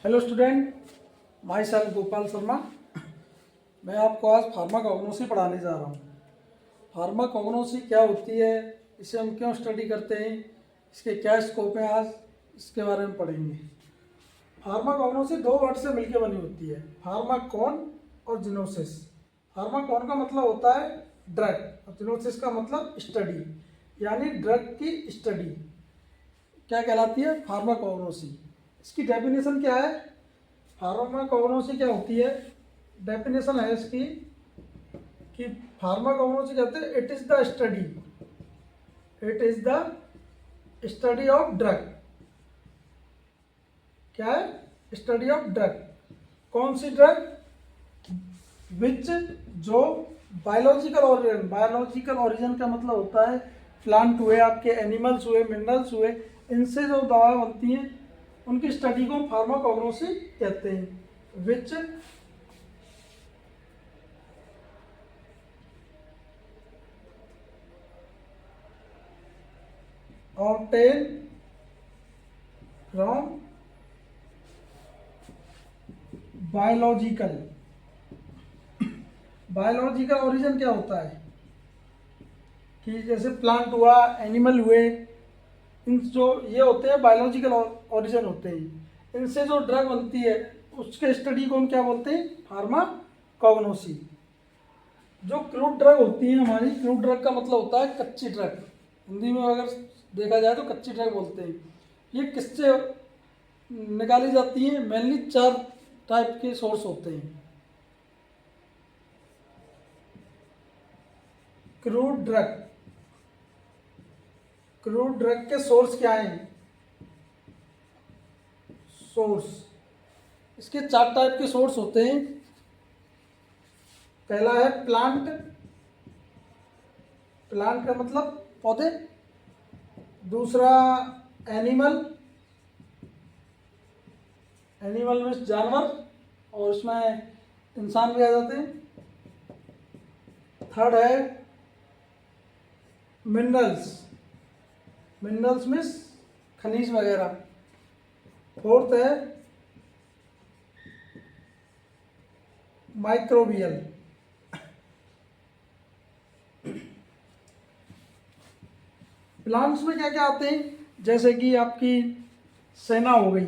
Hello student, my self Gopal Sharma. मैं आपको आज फार्माकोग्नोसी पढ़ाने जा रहा हूँ। फार्माकोग्नोसी क्या होती है, इसे हम क्यों स्टडी करते हैं, इसके क्या स्कोप है, आज इसके बारे में पढ़ेंगे। फार्माकोग्नोसी दो वर्ड से मिलकर बनी होती है, फार्माकोन और जिनोसिस। फार्माकोन का मतलब होता है ड्रग और जिनोसिस का मतलब स्टडी, यानी ड्रग की स्टडी क्या कहलाती है, फार्माकोग्नोसी। इसकी डेफिनेशन क्या है, फार्माकोग्नोसी क्या होती है, डेफिनेशन है इसकी कि फार्माकोग्नोसी कहते हैं it is the study of drug. क्या है, स्टडी ऑफ ड्रग। कौन सी ड्रग, विच, जो बायोलॉजिकल ओरिजिन का मतलब होता है प्लांट हुए, आपके एनिमल्स हुए, मिनरल्स हुए, इनसे जो दवा बनती हैं उनकी स्टडी को फार्माकोग्नोसी कहते हैं। विच ऑब्टेन फ्रॉम बायोलॉजिकल ओरिजिन क्या होता है कि जैसे प्लांट हुआ, एनिमल हुए, इन जो ये होते हैं बायोलॉजिकल ओरिजिन होते हैं, इनसे जो ड्रग बनती है उसके स्टडी को हम क्या बोलते हैं, फार्माकोग्नोसी। जो क्रूड ड्रग होती है हमारी, क्रूड ड्रग का मतलब होता है कच्ची ड्रग, हिंदी में अगर देखा जाए तो कच्ची ड्रग बोलते हैं। ये किससे निकाली जाती है, मेनली 4 टाइप के सोर्स होते हैं। क्रूड ड्रग के सोर्स क्या हैं, सोर्स इसके 4 टाइप के सोर्स होते हैं। पहला है प्लांट का मतलब पौधे। दूसरा एनिमल में जानवर, और उसमें इंसान भी आ जाते हैं। थर्ड है मिनरल्स में खनिज वगैरह। फोर्थ है माइक्रोबियल। प्लांट्स में क्या क्या आते हैं, जैसे कि आपकी सेना हो गई।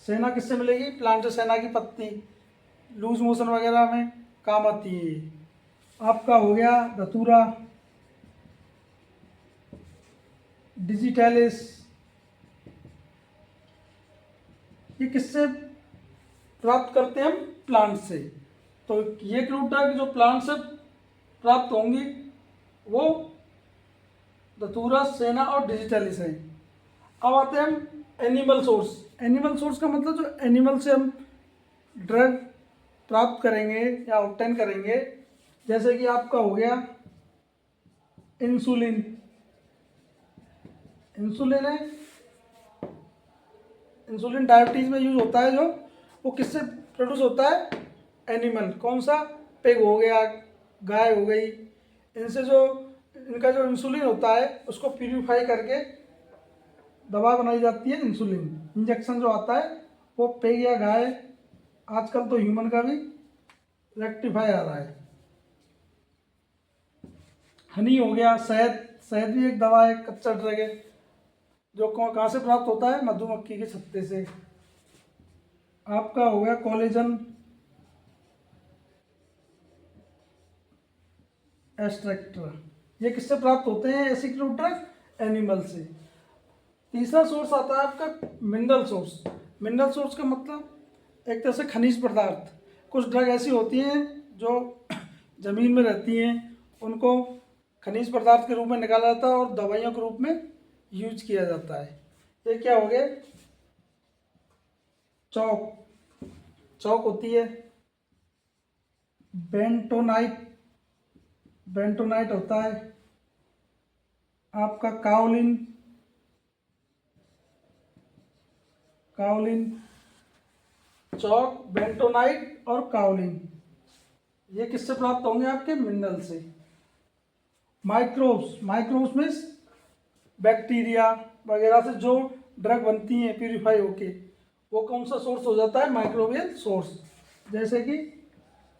सेना किससे मिलेगी, प्लांट से सेना की पत्ती, लूज मोशन वगैरह में काम आती है। आपका हो गया धतूरा, डिजिटैलिस, ये किससे प्राप्त करते हैं हम, प्लांट से। तो ये क्रूड ड्रग जो प्लांट से प्राप्त होंगी वो धतूरा, सेना और डिजिटैलिस है। अब आते हैं हम एनिमल सोर्स का मतलब जो एनिमल से हम ड्रग प्राप्त करेंगे या ऑब्टेन करेंगे। जैसे कि आपका हो गया इंसुलिन है, इंसुलिन डायबिटीज में यूज होता है। जो वो किससे प्रोड्यूस होता है, एनिमल। कौन सा, पिग हो गया, गाय हो गई, इनसे जो इनका जो इंसुलिन होता है उसको प्यूरिफाई करके दवा बनाई जाती है। इंसुलिन इंजेक्शन जो आता है वो पिग या गाय, आजकल तो ह्यूमन का भी रेक्टिफाई आ रहा है। हनी हो गया, शहद भी एक दवा है, कच्चा ड्रग है, जो कहाँ से प्राप्त होता है, मधुमक्खी के छत्ते से। आपका हो गया कोलेजन एक्सट्रैक्टर, ये किससे प्राप्त होते हैं, ऐसे क्रूड ड्रग, एनिमल से। तीसरा सोर्स आता है आपका मिनरल सोर्स का मतलब एक तरह से खनिज पदार्थ। कुछ ड्रग ऐसी होती हैं जो जमीन में रहती हैं, उनको खनिज पदार्थ के रूप में निकाला जाता है और दवाइयों के रूप में यूज किया जाता है। ये क्या हो गए, चौक होती है, बेंटोनाइट होता है, आपका काओलिन, चौक, बेंटोनाइट और काओलिन, ये किससे प्राप्त होंगे, आपके मिनरल से। माइक्रोब्स में बैक्टीरिया वगैरह से जो ड्रग बनती हैं प्यूरिफाई होके, वो कौन सा सोर्स हो जाता है? Microbial source. जैसे कि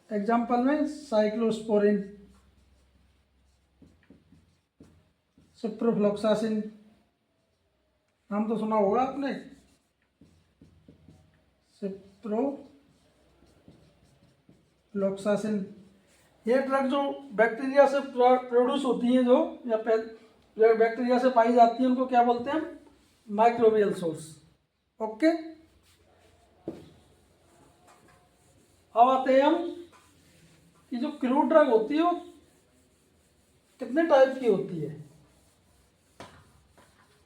एग्जाम्पल में साइक्लोस्पोरिन, सिप्रोफ्लोक्सासिन, नाम तो सुना होगा आपने, सिप्रोफ्लोक्सासिन। ये ड्रग जो बैक्टीरिया से प्रोड्यूस होती हैं, जो या बैक्टीरिया से पाई जाती हैं, उनको क्या बोलते हैं? Microbial source. ओके, अब आते हैं हम कि जो क्रूड ड्रग होती है वो कितने टाइप की होती है।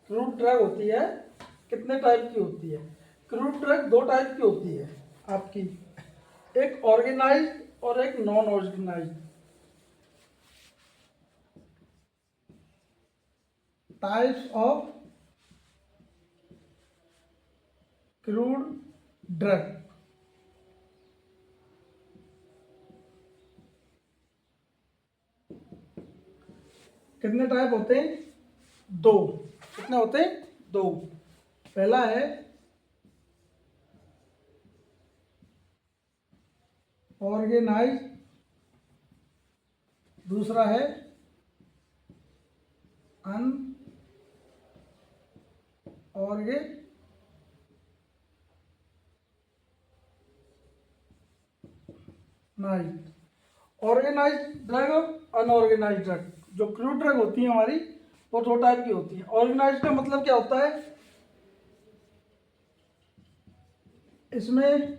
क्रूड ड्रग होती है कितने टाइप की होती है? क्रूड ड्रग दो टाइप की होती है आपकी, एक ऑर्गेनाइज्ड और एक non organised. Types of crude drug. कितने टाइप होते हैं? दो। कितने होते हैं? दो। पहला है ऑर्गेनाइज्ड, दूसरा है अनऑर्गेनाइज्ड। ऑर्गेनाइज्ड ड्रग और अनऑर्गेनाइज्ड ड्रग। जो क्रूड ड्रग होती है हमारी, वो दो टाइप की होती है। ऑर्गेनाइज्ड का मतलब क्या होता है? इसमें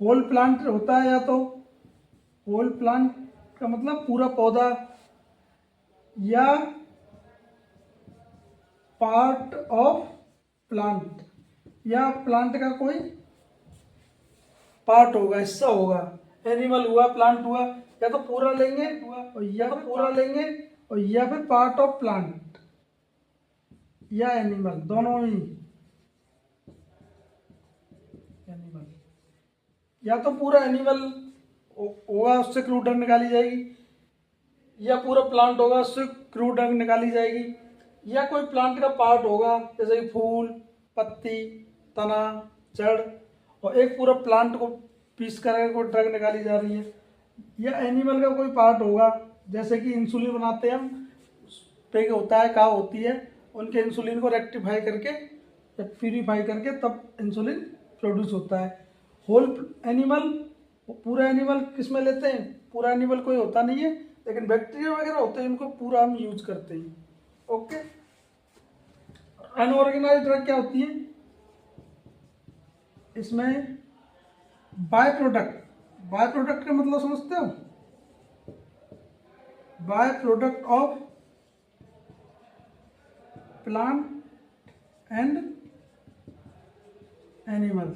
होल प्लांट होता है, या तो होल प्लांट का मतलब पूरा पौधा, या पार्ट ऑफ प्लांट, या प्लांट का कोई पार्ट होगा, हिस्सा होगा। एनिमल हुआ, प्लांट हुआ, या तो पूरा लेंगे और या तो पूरा लेंगे, और या फिर पार्ट ऑफ प्लांट या एनिमल, दोनों ही। एनिमल या तो पूरा एनिमल होगा, उससे क्रूड ड्रग निकाली जाएगी, या पूरा प्लांट होगा, उससे क्रूड ड्रग निकाली जाएगी, या कोई प्लांट का पार्ट होगा, जैसे कि फूल, पत्ती, तना, जड़, और एक पूरा प्लांट को पीस कर कोई ड्रग निकाली जा रही है। या एनिमल का कोई पार्ट होगा, जैसे कि इंसुलिन बनाते हैं हम, पेग होता है, काव होती है, उनके इंसुलिन को रेक्टिफाई करके या प्यूरीफाई करके तब इंसुलिन प्रोड्यूस होता है। होल एनिमल, पूरा एनिमल किस में लेते हैं? पूरा एनिमल कोई होता नहीं है, लेकिन बैक्टीरिया वगैरह होते हैं, इनको पूरा हम यूज करते हैं। ओके। अनऑर्गेनाइज्ड ड्रग क्या होती है? इसमें बाय प्रोडक्ट, बाय प्रोडक्ट का मतलब समझते हो? By product of plant and animal.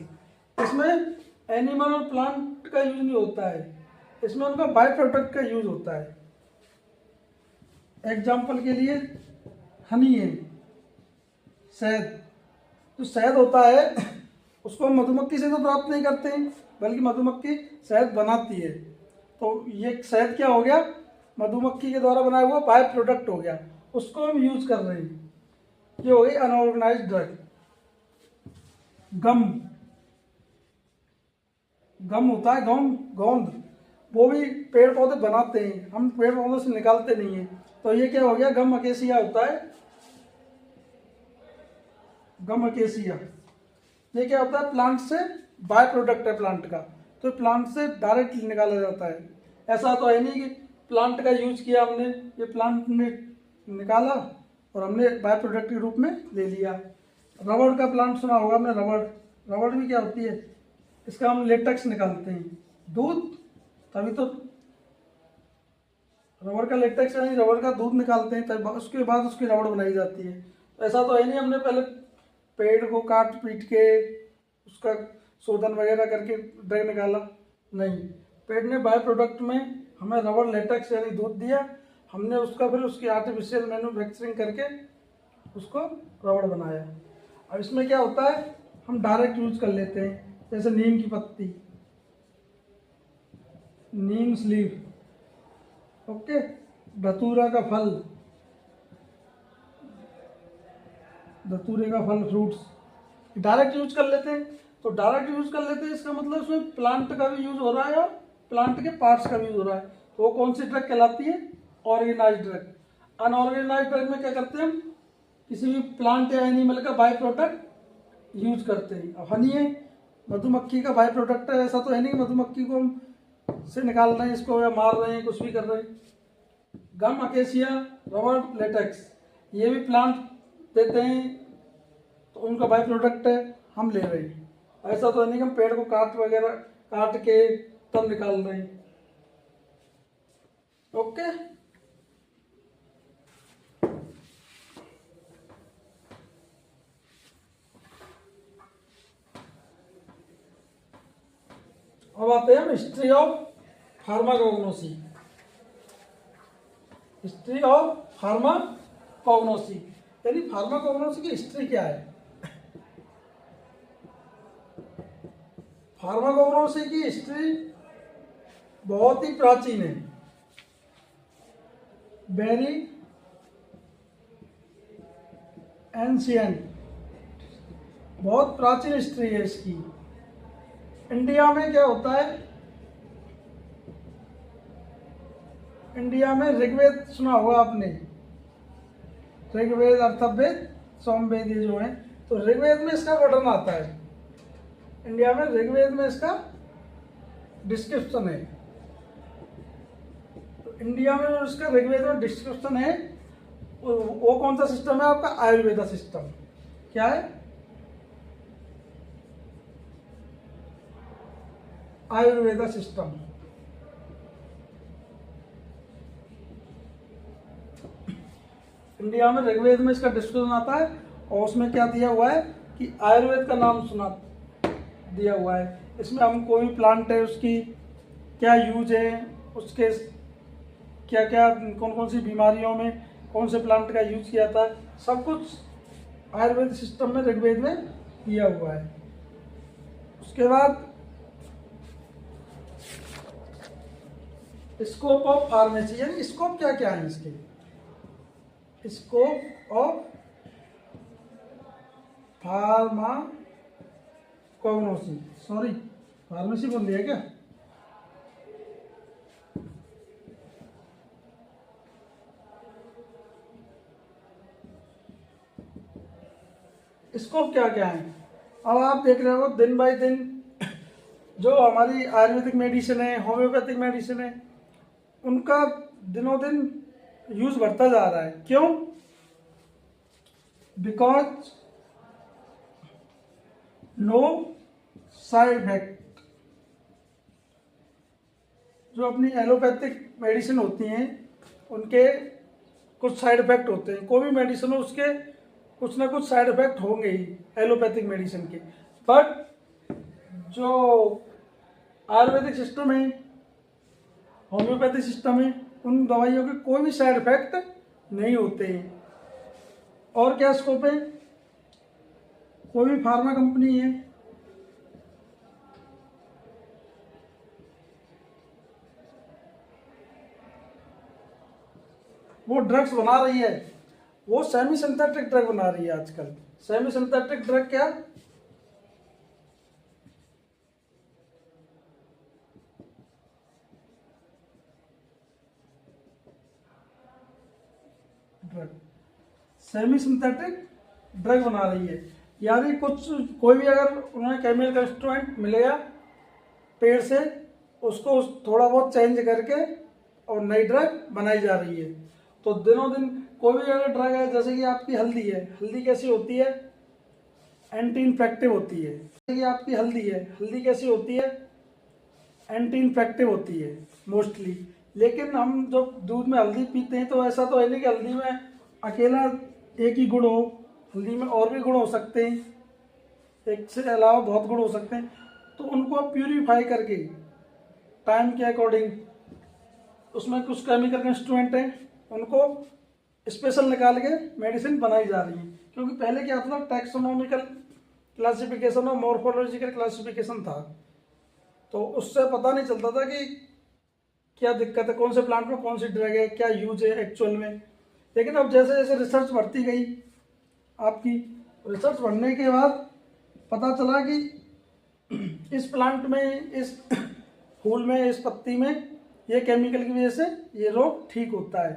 इसमें एनिमल और प्लांट का यूज नहीं होता है, इसमें उनका बाय प्रोडक्ट का यूज होता है। एग्जाम्पल के लिए हनी है, शहद। जो शहद होता है उसको हम मधुमक्खी से तो प्राप्त नहीं करते हैं, बल्कि मधुमक्खी शहद बनाती है। तो ये शहद क्या हो गया? मधुमक्खी के द्वारा बनाया हुआ बाय प्रोडक्ट हो गया, उसको हम यूज कर रहे हैं। ये हो गई अनऑर्गेनाइज्ड ड्रग। गम, गम होता है, गोंद, वो भी पेड़ पौधे बनाते हैं, हम पेड़ पौधों से निकालते नहीं है। तो ये क्या हो गया? गम अकेसिया होता है। गम अकेसिया ये क्या होता है? प्लांट से बाय प्रोडक्ट है प्लांट का, तो प्लांट से डायरेक्ट निकाला जाता है। ऐसा तो है नहीं कि प्लांट का यूज किया हमने, ये प्लांट ने निकाला और हमने बाय प्रोडक्ट के रूप में ले लिया। रबड़ का प्लांट सुना होगा हमने, रबड़। रबड़ भी क्या होती है? इसका हम लेटेक्स निकालते हैं, दूध, तभी तो रबड़ का लेटेक्स यानी रबड़ का दूध निकालते हैं, तब उसके बाद उसकी रबड़ बनाई जाती है। तो ऐसा तो है नहीं हमने पहले पेड़ को काट पीट के उसका शोधन वगैरह करके ड्रग निकाला, नहीं। पेड़ ने बाय प्रोडक्ट में हमें रबड़ लेटेक्स यानी दूध दिया, हमने उसका फिर उसकी आर्टिफिशियल मैन्युफैक्चरिंग करके उसको रबड़ बनाया। अब इसमें क्या होता है? हम डायरेक्ट यूज कर लेते हैं, जैसे नीम की पत्ती, नीम स्लीव, ओके, धतूरा का फल, धतूरे का फल, फ्रूट्स डायरेक्ट यूज कर लेते हैं। तो डायरेक्ट यूज कर लेते हैं, इसका मतलब उसमें प्लांट का भी यूज हो रहा है और प्लांट के पार्ट्स का भी यूज हो रहा है। तो वो कौन सी ड्रग कहलाती है? Organised drug. अनऑर्गेनाइज्ड ड्रग में क्या करते हैं हम? किसी भी प्लांट या एनिमल का बाई प्रोडक्ट यूज करते हैं। अब हनी है, मधुमक्खी का बाई प्रोडक्ट है, ऐसा तो है नहीं मधुमक्खी को हम से निकाल रहे हैं इसको या मार रहे हैं, कुछ भी कर रहे हैं। गम, अकेसिया, रबर, लेटेक्स, ये भी प्लांट देते हैं, तो उनका बाई प्रोडक्ट है, हम ले रहे हैं। ऐसा तो है नहीं कि हम पेड़ को काट के तब निकाल रहे हैं। ओके, अब आते हैं history of pharmacognosy. History of pharmacognosy यानी फार्माकोग्नोसी की हिस्ट्री क्या है? फार्माकोग्नोसी की हिस्ट्री बहुत ही प्राचीन है, वेरी एंशियंट, बहुत प्राचीन हिस्ट्री है इसकी। इंडिया में क्या होता है? इंडिया में ऋग्वेद सुना होगा आपने, ऋग्वेद, अथर्ववेद, सामवेद, ये जो है, तो ऋग्वेद में इसका वर्णन आता है। इंडिया में ऋग्वेद में इसका डिस्क्रिप्शन है। तो इंडिया में जो इसका ऋग्वेद में डिस्क्रिप्शन है, वो कौन सा सिस्टम है आपका? आयुर्वेदा सिस्टम। क्या है? आयुर्वेदा सिस्टम। इंडिया में ऋग्वेद में इसका डिस्क्रिप्शन आता है और उसमें क्या दिया हुआ है कि आयुर्वेद का नाम सुना दिया हुआ है। इसमें हम कोई भी प्लांट है उसकी क्या यूज है, उसके क्या क्या कौन कौन सी बीमारियों में कौन से प्लांट का यूज किया था, सब कुछ आयुर्वेद सिस्टम में ऋग्वेद में दिया हुआ है। उसके बाद स्कोप ऑफ फार्मेसी, यानी स्कोप क्या क्या है इसके? Scope of pharmacognosy, sorry pharmacy बोल दिया क्या? स्कोप क्या क्या है? अब आप देख रहे हो दिन बाय दिन जो हमारी आयुर्वेदिक मेडिसिन है, होम्योपैथिक मेडिसिन है, उनका दिनों दिन यूज बढ़ता जा रहा है। क्यों? Because no side effect. जो अपनी एलोपैथिक मेडिसिन होती हैं उनके कुछ साइड इफेक्ट होते हैं। कोई भी मेडिसिन हो उसके कुछ ना कुछ साइड इफेक्ट होंगे ही एलोपैथिक मेडिसिन के। बट जो आयुर्वेदिक सिस्टम है, होम्योपैथिक सिस्टम है, उन दवाइयों के कोई भी साइड इफेक्ट नहीं होते हैं। और क्या स्कोप है? कोई भी फार्मा कंपनी है, वो ड्रग्स बना रही है, वो सेमी सिंथेटिक ड्रग बना रही है आजकल। सेमी सिंथेटिक ड्रग क्या? ड्रग सेमी सिंथेटिक ड्रग बना रही है, यानी कोई भी अगर उन्हें केमिकल कंस्टिट्यूएंट मिलेगा पेड़ से, उसको थोड़ा बहुत चेंज करके और नई ड्रग बनाई जा रही है। तो दिनों दिन कोई भी अगर ड्रग है, जैसे कि आपकी हल्दी है, हल्दी कैसी होती है? एंटी इन्फेक्टिव होती है। जैसे कि आपकी हल्दी है, हल्दी कैसी होती है? एंटी इन्फेक्टिव होती है मोस्टली। लेकिन हम जब दूध में हल्दी पीते हैं तो ऐसा तो है नहीं कि हल्दी में अकेला एक ही गुण हो, हल्दी में और भी गुण हो सकते हैं, एक से अलावा बहुत गुण हो सकते हैं। तो उनको प्यूरीफाई करके टाइम के अकॉर्डिंग उसमें कुछ केमिकल कंस्टिट्यूएंट हैं, उनको स्पेशल निकाल के मेडिसिन बनाई जा रही है। क्योंकि पहले क्या था, टैक्सोनॉमिकल क्लासिफिकेशन और मॉर्फोलॉजिकल क्लासिफिकेशन था, तो उससे पता नहीं चलता था कि क्या दिक्कत है, कौन से प्लांट में कौन सी ड्रग है, क्या यूज है एक्चुअल में। लेकिन अब जैसे जैसे रिसर्च बढ़ती गई, आपकी रिसर्च पढ़ने के बाद पता चला कि इस प्लांट में, इस फूल में, इस पत्ती में ये केमिकल की वजह से ये रोग ठीक होता है।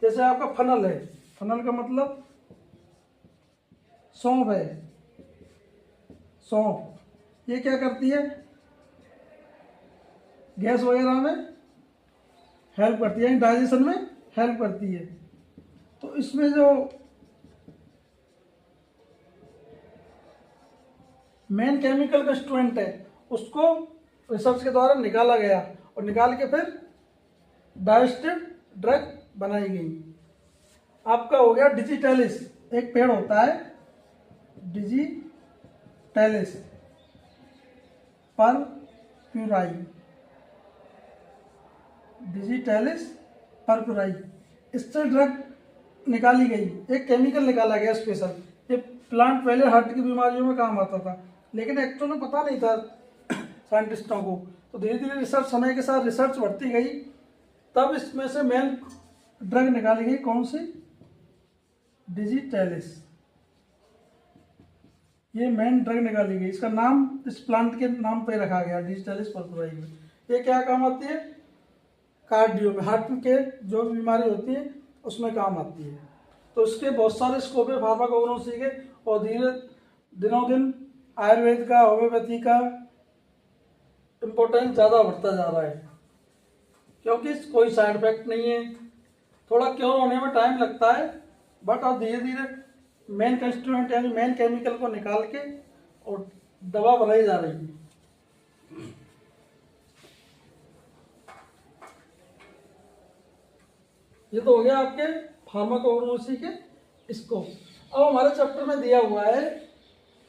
जैसे आपका फनल है, फनल का मतलब सौंफ है, सौंफ ये क्या करती है, गैस वगैरह में हेल्प करती है, डाइजेशन में हेल्प करती है। तो इसमें जो मेन केमिकल कंस्टिट्यूएंट है उसको रिसर्च के द्वारा निकाला गया और निकाल के फिर डाइजेस्टिव ड्रग बनाई गई। आपका हो गया डिजिटैलिस, एक पेड़ होता है डिजिटैलिस परप्यूराई, डिजिटैलिस परप्यूराई, इससे ड्रग निकाली गई, एक केमिकल निकाला गया स्पेशल। ये प्लांट पहले हार्ट की बीमारियों में काम आता था, लेकिन एक्चुअल में पता नहीं था साइंटिस्टों को। तो धीरे धीरे रिसर्च, समय के साथ रिसर्च बढ़ती गई, तब इसमें से मेन ड्रग निकाली गई। कौन सी? डिजिटैलिस, ये मेन ड्रग निकाली गई। इसका नाम इस प्लांट के नाम पे रखा गया, डिजिटैलिस परप्यूराई। ये क्या काम आती है? कार्डियो में, हार्ट के जो भी बीमारी होती है उसमें काम आती है। तो इसके बहुत सारे स्कोप है फार्माकोग्नोसी के, और धीरे दिनों दिन आयुर्वेद का, होम्योपैथी का इम्पोर्टेंस ज़्यादा बढ़ता जा रहा है, क्योंकि कोई साइड इफेक्ट नहीं है। थोड़ा क्योर होने में टाइम लगता है, बट और धीरे धीरे मेन कंस्टिट्यूएंट यानी मेन केमिकल को निकाल के और दवा बनाई जा रही है। ये तो हो गया आपके फार्माकोग्नोसी के स्कोप। अब हमारे चैप्टर में दिया हुआ है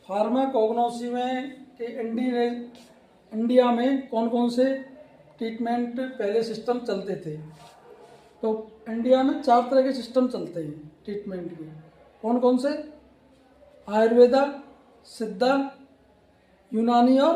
फार्माकोग्नोसी में कि इंडिया में कौन कौन से ट्रीटमेंट पहले सिस्टम चलते थे। तो इंडिया में 4 तरह के सिस्टम चलते हैं ट्रीटमेंट के। कौन कौन से? आयुर्वेदा, सिद्धा, यूनानी और